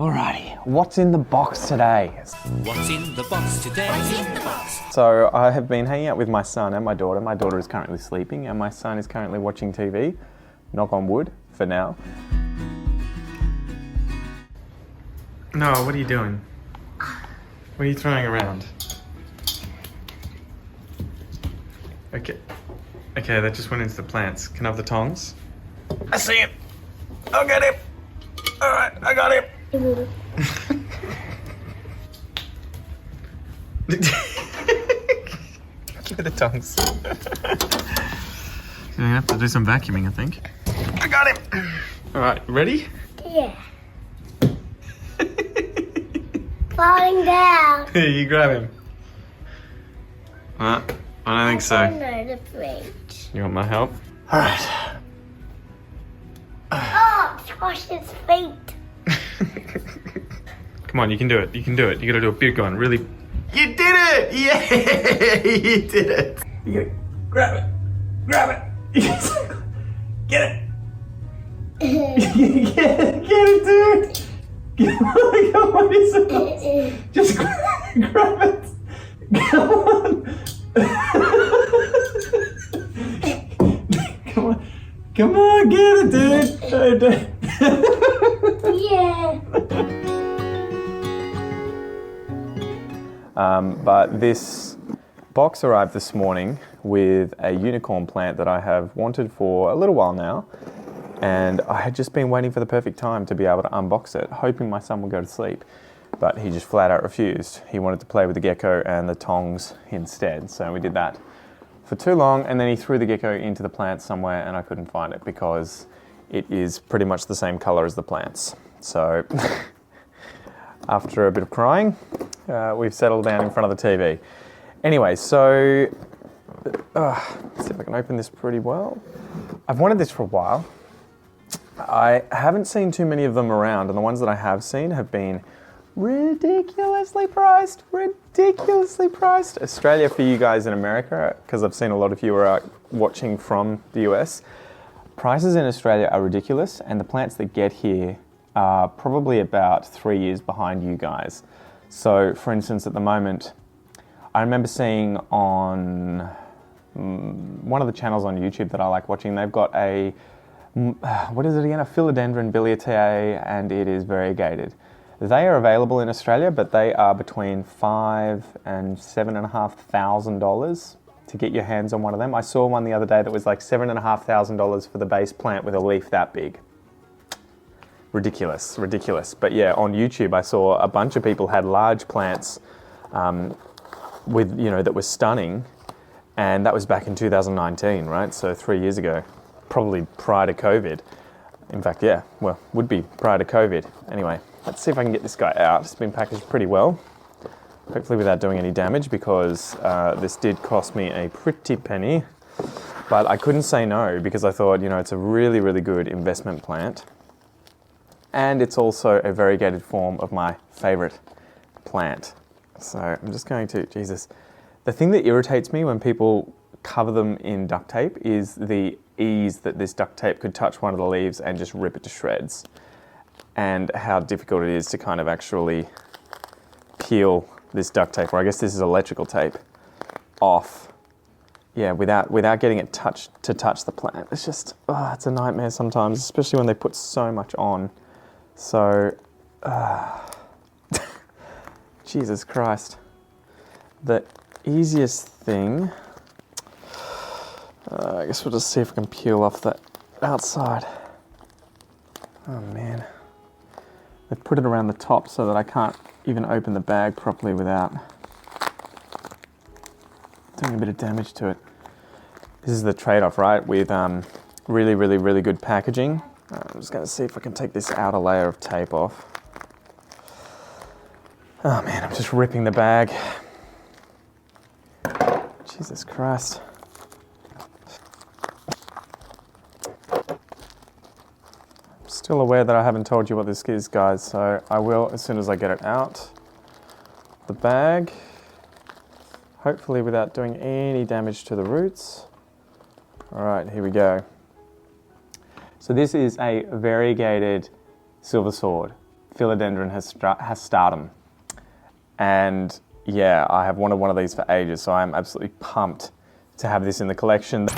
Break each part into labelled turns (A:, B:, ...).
A: Alrighty, what's in the box today?
B: What's in the box today? What's in the box?
A: So I have been hanging out with my son and my daughter. My daughter is currently sleeping and my son is currently watching TV. Knock on wood, for now. No, what are you doing? What are you throwing around? Okay, that just went into the plants. Can I have the tongs? I see him! I'll get him! Alright, I got him! Give me the tongs. You're gonna have to do some vacuuming, I think. I got him! Alright, ready?
C: Yeah. Falling down.
A: You grab him. I don't think so.
C: Under the fridge.
A: You want my help? Alright.
C: Oh, squash his feet.
A: Come on, you can do it. You can do it. You gotta do a big one. Really. You did it! Yeah! You did it! You gotta grab it. Grab it. Get it. Get it, dude. Come on, it's so just grab it. Come on. Come on, get it, dude.
C: Yeah.
A: But this box arrived this morning with a unicorn plant that I have wanted for a little while now. And I had just been waiting for the perfect time to be able to unbox it, hoping my son would go to sleep. But he just flat out refused. He wanted to play with the gecko and the tongs instead. So we did that for too long, and then he threw the gecko into the plant somewhere and I couldn't find it because it is pretty much the same color as the plants. So after a bit of crying, we've settled down in front of the TV. Anyway, so let's see if I can open this pretty well. I've wanted this for a while. I haven't seen too many of them around, and the ones that I have seen have been ridiculously priced. Ridiculously priced. Australia for you guys in America, because I've seen a lot of you are watching from the US. Prices in Australia are ridiculous, and the plants that get here are probably about 3 years behind you guys. So, for instance, at the moment, I remember seeing on one of the channels on YouTube that I like watching, they've got a what is it again? A philodendron biliaceae, and it is variegated. They are available in Australia, but they are between $5,000 and $7,500 to get your hands on one of them. I saw one the other day that was like $7,500 for the base plant with a leaf that big. Ridiculous, ridiculous. But yeah, on YouTube I saw a bunch of people had large plants with, you know, that was stunning, and that was back in 2019, right? So 3 years ago. Probably prior to COVID. In fact, yeah, well, would be prior to COVID. Anyway, let's see if I can get this guy out. It's been packaged pretty well. Hopefully without doing any damage, because this did cost me a pretty penny. But I couldn't say no, because I thought, you know, it's a really, really good investment plant. And it's also a variegated form of my favorite plant. So I'm just going to, Jesus. The thing that irritates me when people cover them in duct tape is the ease that this duct tape could touch one of the leaves and just rip it to shreds, and how difficult it is to kind of actually peel this duct tape, or I guess this is electrical tape, off, yeah, without getting it touch the plant. It's just, it's a nightmare sometimes, especially when they put so much on. So, Jesus Christ. The easiest thing, I guess we'll just see if I can peel off that outside. Oh man. They've put it around the top so that I can't even open the bag properly without doing a bit of damage to it. This is the trade-off, right? With really, really, really good packaging. I'm just going to see if I can take this outer layer of tape off. Oh man, I'm just ripping the bag. Jesus Christ. Still aware that I haven't told you what this is, guys, so I will as soon as I get it out. The bag, hopefully without doing any damage to the roots. All right, here we go. So this is a variegated silver sword. philodendron hastatum. And yeah, I have wanted one of these for ages, so I'm absolutely pumped to have this in the collection.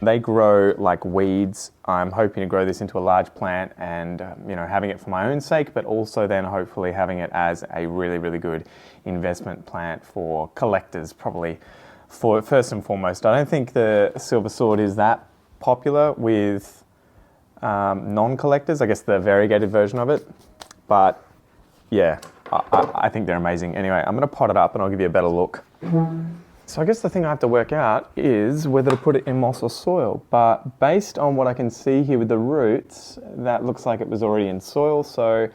A: They grow like weeds. I'm hoping to grow this into a large plant and, you know, having it for my own sake, but also then hopefully having it as a really, really good investment plant for collectors, probably for first and foremost. I don't think the silver sword is that popular with non-collectors, I guess the variegated version of it, but yeah, I think they're amazing. Anyway, I'm gonna pot it up and I'll give you a better look. So I guess the thing I have to work out is whether to put it in moss or soil, but based on what I can see here with the roots, that looks like it was already in soil, so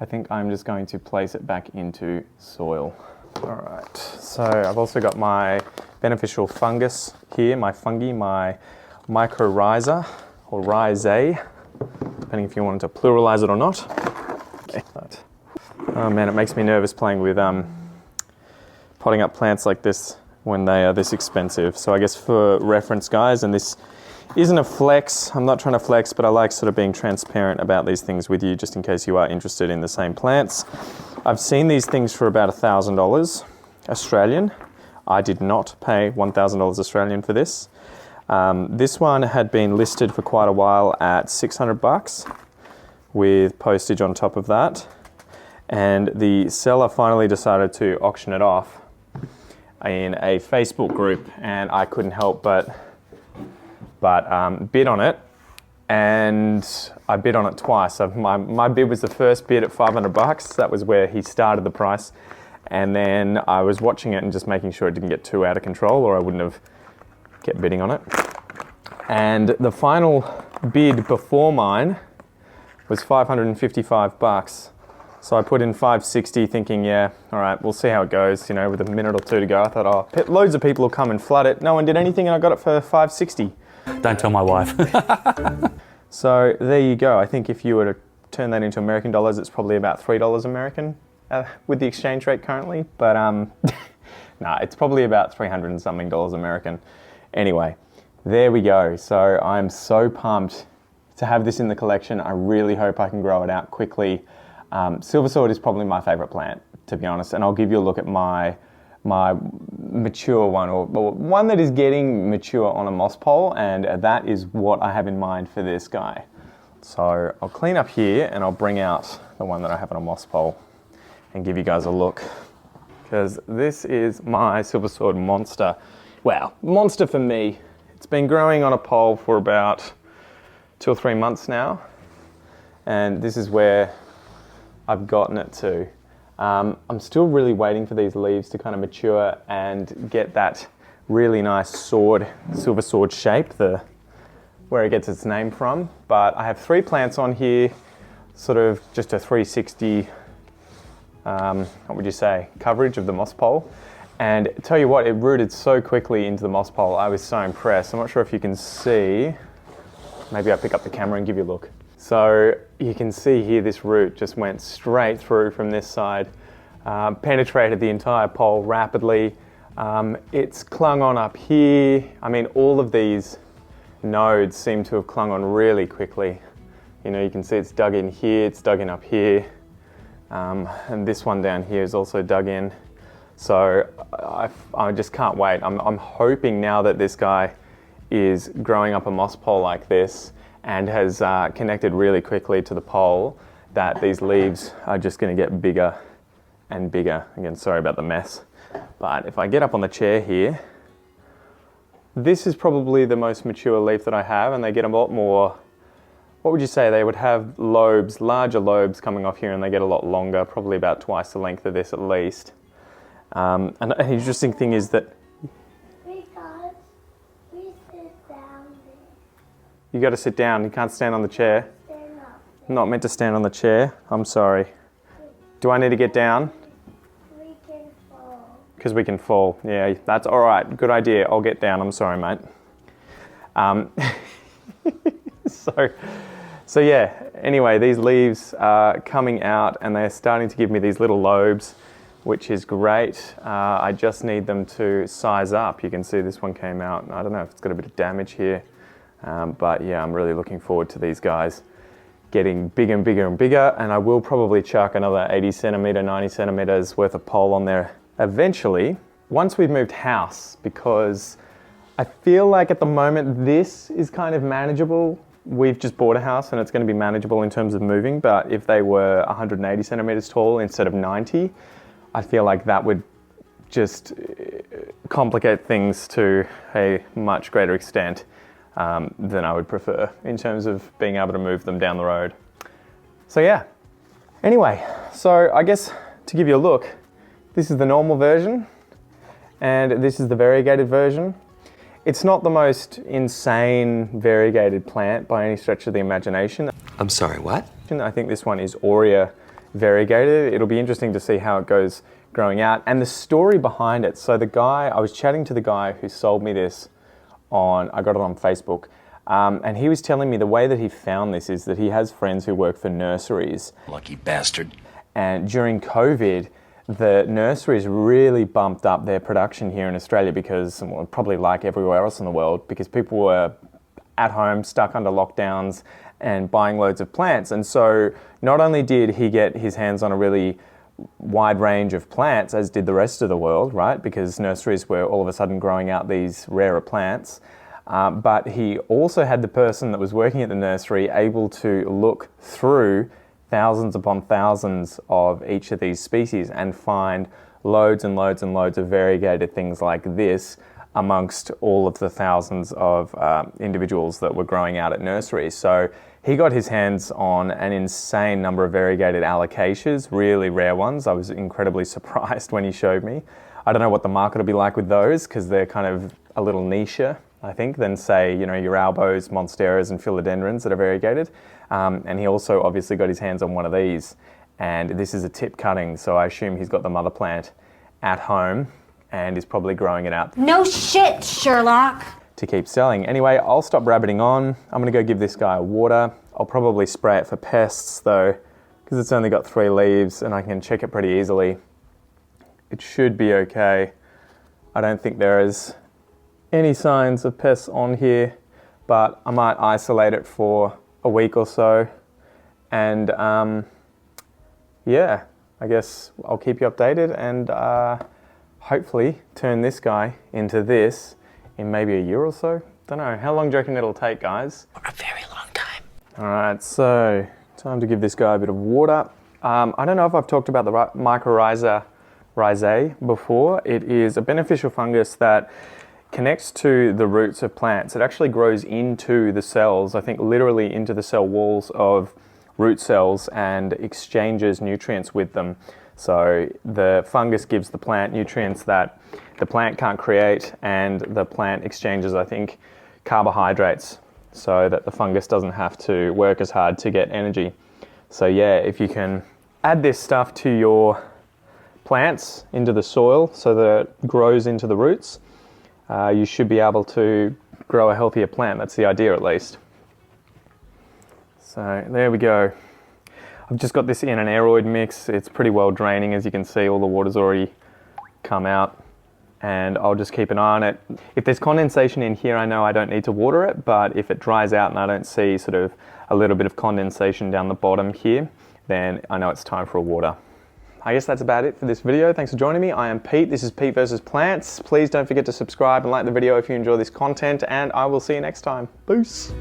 A: I think I'm just going to place it back into soil. All right, so I've also got my beneficial fungus here, my fungi, my mycorrhiza, or rhizae, depending if you wanted to pluralize it or not. Okay. Oh man, it makes me nervous playing with potting up plants like this when they are this expensive. So I guess for reference, guys, and this isn't a flex, I'm not trying to flex, but I like sort of being transparent about these things with you just in case you are interested in the same plants. I've seen these things for about $1,000 Australian. I did not pay $1,000 Australian for this. This one had been listed for quite a while at $600 with postage on top of that. And the seller finally decided to auction it off in a Facebook group, and I couldn't help but bid on it, and I bid on it twice. So my bid was the first bid at $500. That was where he started the price, and then I was watching it and just making sure it didn't get too out of control, or I wouldn't have kept bidding on it. And the final bid before mine was $555. So I put in $560 thinking, yeah, all right, we'll see how it goes. You know, with a minute or two to go, I thought, oh, loads of people will come and flood it. No one did anything and I got it for $560.
B: Don't tell my wife.
A: So there you go. I think if you were to turn that into American dollars, it's probably about $3 American with the exchange rate currently. But nah, it's probably about 300 and something dollars American. Anyway, there we go. So I'm so pumped to have this in the collection. I really hope I can grow it out quickly. Silver sword is probably my favourite plant, to be honest, and I'll give you a look at my mature one, or one that is getting mature on a moss pole, and that is what I have in mind for this guy. So I'll clean up here and I'll bring out the one that I have on a moss pole and give you guys a look, because this is my silver sword monster. Wow, monster for me. It's been growing on a pole for about 2 or 3 months now, and this is where I've gotten it to. I'm still really waiting for these leaves to kind of mature and get that really nice sword, silver sword shape, where it gets its name from. But I have 3 plants on here, sort of just a 360, what would you say, coverage of the moss pole. And tell you what, it rooted so quickly into the moss pole. I was so impressed. I'm not sure if you can see. Maybe I'll pick up the camera and give you a look. So you can see here this root just went straight through from this side, penetrated the entire pole rapidly. It's clung on up here. I mean, all of these nodes seem to have clung on really quickly. You know, you can see it's dug in here, it's dug in up here, and this one down here is also dug in. So I just can't wait. I'm hoping now that this guy is growing up a moss pole like this and has connected really quickly to the pole, that these leaves are just going to get bigger and bigger. Again, sorry about the mess. But if I get up on the chair here, this is probably the most mature leaf that I have, and they get a lot more, what would you say, they would have lobes, larger lobes coming off here, and they get a lot longer, probably about twice the length of this at least. And an interesting thing is that
C: Because we sit down there.
A: you got to sit down, you can't stand on the chair.
C: Stand up.
A: Not meant to stand on the chair, I'm sorry. Do I need to get down?
C: We can fall.
A: Because we can fall. Yeah, that's all right. Good idea. I'll get down. I'm sorry, mate. So yeah, anyway, these leaves are coming out and they're starting to give me these little lobes, which is great. I just need them to size up. You can see this one came out. I don't know if it's got a bit of damage here, but yeah, I'm really looking forward to these guys getting bigger and bigger and bigger, and I will probably chuck another 80 centimeter, 90 centimeters worth of pole on there eventually, once we've moved house, because I feel like at the moment this is kind of manageable. We've just bought a house and it's going to be manageable in terms of moving, but if they were 180 centimeters tall instead of 90, I feel like that would just complicate things to a much greater extent than I would prefer in terms of being able to move them down the road. So yeah. Anyway, so I guess to give you a look, this is the normal version and this is the variegated version. It's not the most insane variegated plant by any stretch of the imagination.
B: I'm sorry, what?
A: I think this one is Aurea variegated. It'll be interesting to see how it goes growing out and the story behind it. So I was chatting to the guy who sold me this I got it on Facebook, and he was telling me the way that he found this is that he has friends who work for nurseries.
B: Lucky bastard.
A: And during COVID, the nurseries really bumped up their production here in Australia because, well, probably like everywhere else in the world, because people were at home, stuck under lockdowns and buying loads of plants. And so not only did he get his hands on a really wide range of plants, as did the rest of the world, right? Because nurseries were all of a sudden growing out these rarer plants. But he also had the person that was working at the nursery able to look through thousands upon thousands of each of these species and find loads and loads and loads of variegated things like this amongst all of the thousands of individuals that were growing out at nurseries. So he got his hands on an insane number of variegated alocasias, really rare ones. I was incredibly surprised when he showed me. I don't know what the market will be like with those because they're kind of a little nicher, I think, than say, you know, your albos, monsteras and philodendrons that are variegated. And he also obviously got his hands on one of these. And this is a tip cutting, so I assume he's got the mother plant at home and is probably growing it out.
D: No shit, Sherlock.
A: To keep selling. Anyway, I'll stop rabbiting on. I'm gonna go give this guy water. I'll probably spray it for pests though, because it's only got 3 leaves and I can check it pretty easily. It should be okay. I don't think there is any signs of pests on here, but I might isolate it for a week or so. And yeah, I guess I'll keep you updated and hopefully turn this guy into this in maybe a year or so. Don't know. How long do you reckon it'll take, guys?
B: A very long time.
A: All right, so time to give this guy a bit of water. I don't know if I've talked about the mycorrhiza rhizae before. It is a beneficial fungus that connects to the roots of plants. It actually grows into the cells, I think literally into the cell walls of root cells and exchanges nutrients with them. So the fungus gives the plant nutrients that the plant can't create, and the plant exchanges, I think, carbohydrates so that the fungus doesn't have to work as hard to get energy. So yeah, if you can add this stuff to your plants into the soil so that it grows into the roots, you should be able to grow a healthier plant. That's the idea, at least. So there we go. I've just got this in an aeroid mix. It's pretty well draining, as you can see. All the water's already come out, and I'll just keep an eye on it. If there's condensation in here, I know I don't need to water it, but if it dries out and I don't see sort of a little bit of condensation down the bottom here, then I know it's time for a water. I guess that's about it for this video. Thanks for joining me. I am Pete. This is Pete vs. Plants. Please don't forget to subscribe and like the video if you enjoy this content, and I will see you next time. Peace.